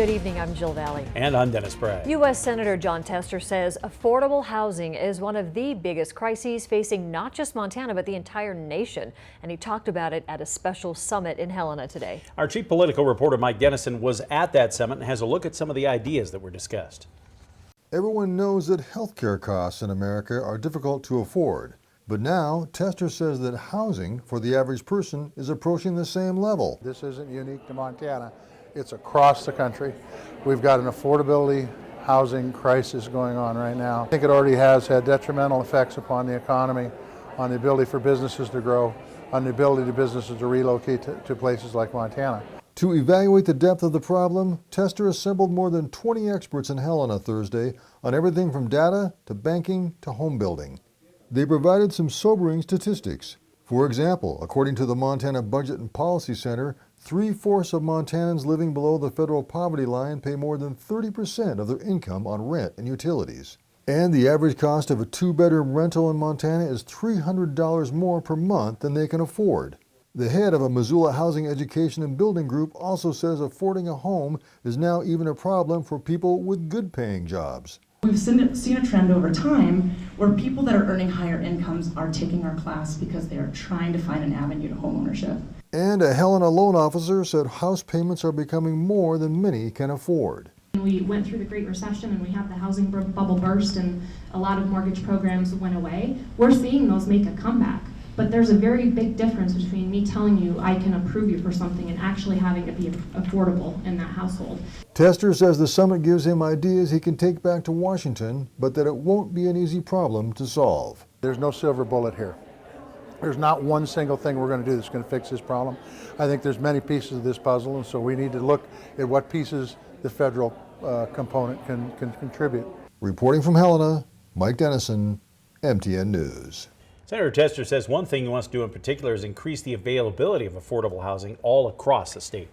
Good evening, I'm Jill Valley. And I'm Dennis Bray. U.S. Senator Jon Tester says affordable housing is one of the biggest crises facing not just Montana, but the entire nation. And he talked about it at a special summit in Helena today. Our chief political reporter, Mike Dennison, was at that summit and has a look at some of the ideas that were discussed. Everyone knows that healthcare costs in America are difficult to afford. But now, Tester says that housing for the average person is approaching the same level. This isn't unique to Montana. It's across the country. We've got an affordability housing crisis going on right now. I think it already has had detrimental effects upon the economy, on the ability for businesses to grow, on the ability of businesses to relocate to places like Montana. To evaluate the depth of the problem, Tester assembled more than 20 experts in Helena Thursday on everything from data to banking to home building. They provided some sobering statistics. For example, according to the Montana Budget and Policy Center, 3/4 of Montanans living below the federal poverty line pay more than 30% of their income on rent and utilities. And the average cost of a 2-bedroom rental in Montana is $300 more per month than they can afford. The head of a Missoula Housing Education and Building Group also says affording a home is now even a problem for people with good-paying jobs. We've seen a trend over time where people that are earning higher incomes are taking our class because they are trying to find an avenue to homeownership. And a Helena loan officer said house payments are becoming more than many can afford. We went through the Great Recession and we had the housing bubble burst and a lot of mortgage programs went away. We're seeing those make a comeback. But there's a very big difference between me telling you I can approve you for something and actually having it be affordable in that household. Tester says the summit gives him ideas he can take back to Washington, but that it won't be an easy problem to solve. There's no silver bullet here. There's not one single thing we're going to do that's going to fix this problem. I think there's many pieces of this puzzle, and so we need to look at what pieces the federal component can contribute. Reporting from Helena, Mike Dennison, MTN News. Senator Tester says one thing he wants to do in particular is increase the availability of affordable housing all across the state.